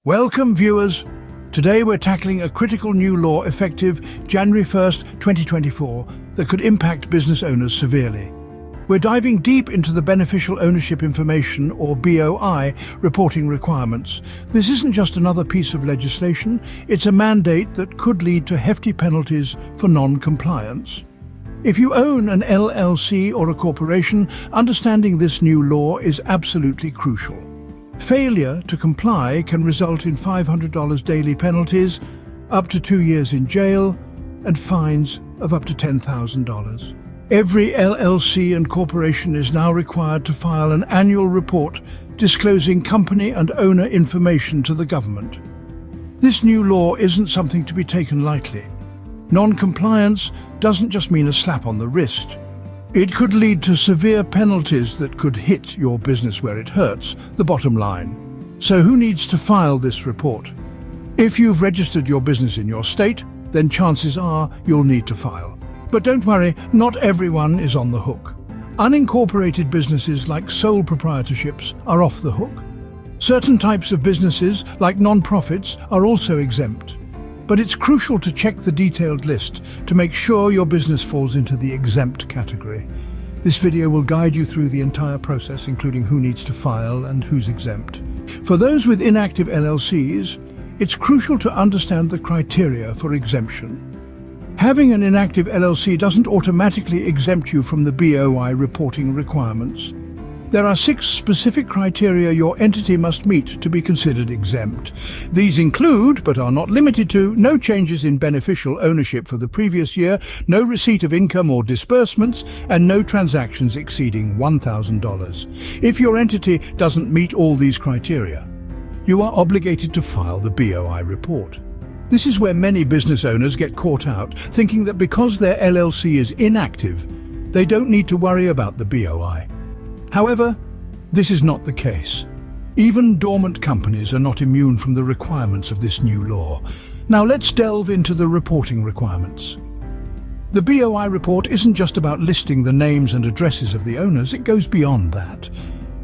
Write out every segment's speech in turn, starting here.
Welcome, viewers. Today we're tackling a critical new law effective January 1st, 2024 that could impact business owners severely. We're diving deep into the Beneficial Ownership Information, or BOI, reporting requirements. This isn't just another piece of legislation, it's a mandate that could lead to hefty penalties for non-compliance. If you own an LLC or a corporation, understanding this new law is absolutely crucial. Failure to comply can result in $500 daily penalties, up to 2 years in jail, and fines of up to $10,000. Every LLC and corporation is now required to file an annual report disclosing company and owner information to the government. This new law isn't something to be taken lightly. Non-compliance doesn't just mean a slap on the wrist. It could lead to severe penalties that could hit your business where it hurts, the bottom line. So who needs to file this report? If you've registered your business in your state, then chances are you'll need to file. But don't worry, not everyone is on the hook. Unincorporated businesses like sole proprietorships are off the hook. Certain types of businesses, like non-profits, are also exempt. But it's crucial to check the detailed list to make sure your business falls into the exempt category. This video will guide you through the entire process, including who needs to file and who's exempt. For those with inactive LLCs, it's crucial to understand the criteria for exemption. Having an inactive LLC doesn't automatically exempt you from the BOI reporting requirements. There are 6 specific criteria your entity must meet to be considered exempt. These include, but are not limited to, no changes in beneficial ownership for the previous year, no receipt of income or disbursements, and no transactions exceeding $1,000. If your entity doesn't meet all these criteria, you are obligated to file the BOI report. This is where many business owners get caught out, thinking that because their LLC is inactive, they don't need to worry about the BOI. However, this is not the case. Even dormant companies are not immune from the requirements of this new law. Now let's delve into the reporting requirements. The BOI report isn't just about listing the names and addresses of the owners, it goes beyond that.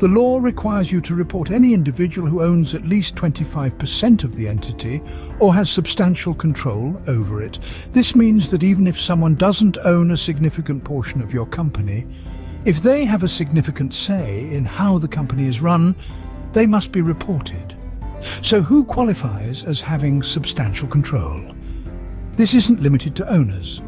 The law requires you to report any individual who owns at least 25% of the entity or has substantial control over it. This means that even if someone doesn't own a significant portion of your company, if they have a significant say in how the company is run, they must be reported. So who qualifies as having substantial control? This isn't limited to owners.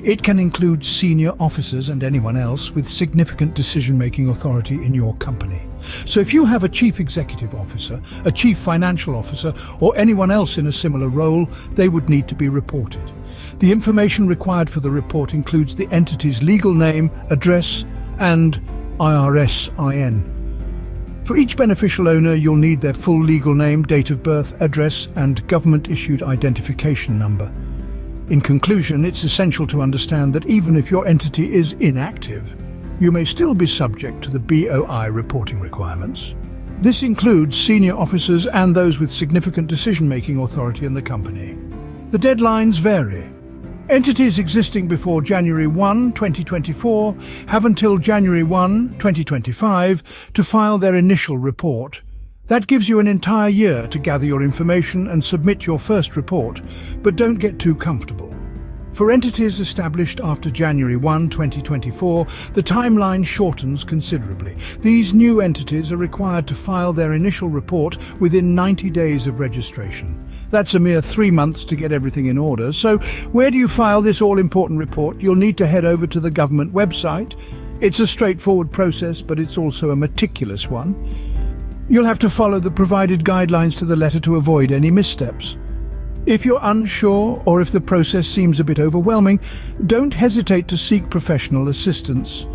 It can include senior officers and anyone else with significant decision-making authority in your company. So if you have a chief executive officer, a chief financial officer, or anyone else in a similar role, they would need to be reported. The information required for the report includes the entity's legal name, address, and IRS-IN. For each beneficial owner, you'll need their full legal name, date of birth, address, and government-issued identification number. In conclusion, it's essential to understand that even if your entity is inactive, you may still be subject to the BOI reporting requirements. This includes senior officers and those with significant decision-making authority in the company. The deadlines vary. Entities existing before January 1, 2024 have until January 1, 2025 to file their initial report. That gives you an entire year to gather your information and submit your first report, but don't get too comfortable. For entities established after January 1, 2024, the timeline shortens considerably. These new entities are required to file their initial report within 90 days of registration. That's a mere 3 months to get everything in order. So where do you file this all-important report? You'll need to head over to the government website. It's a straightforward process, but it's also a meticulous one. You'll have to follow the provided guidelines to the letter to avoid any missteps. If you're unsure or if the process seems a bit overwhelming, don't hesitate to seek professional assistance.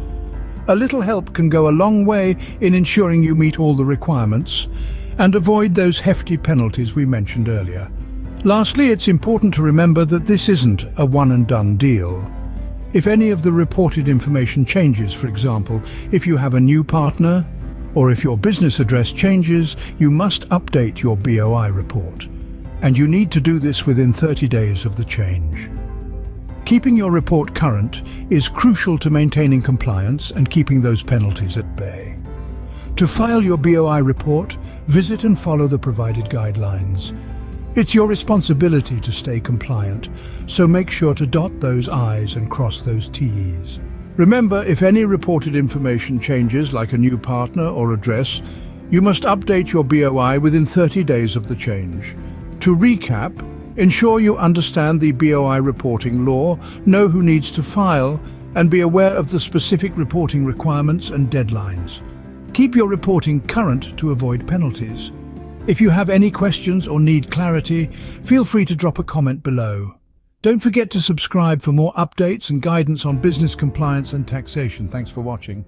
A little help can go a long way in ensuring you meet all the requirements and avoid those hefty penalties we mentioned earlier. Lastly, it's important to remember that this isn't a one-and-done deal. If any of the reported information changes, for example, if you have a new partner, or if your business address changes, you must update your BOI report. And you need to do this within 30 days of the change. Keeping your report current is crucial to maintaining compliance and keeping those penalties at bay. To file your BOI report, visit and follow the provided guidelines. It's your responsibility to stay compliant, so make sure to dot those I's and cross those T's. Remember, if any reported information changes, like a new partner or address, you must update your BOI within 30 days of the change. To recap, ensure you understand the BOI reporting law, know who needs to file, and be aware of the specific reporting requirements and deadlines. Keep your reporting current to avoid penalties. If you have any questions or need clarity, feel free to drop a comment below. Don't forget to subscribe for more updates and guidance on business compliance and taxation. Thanks for watching.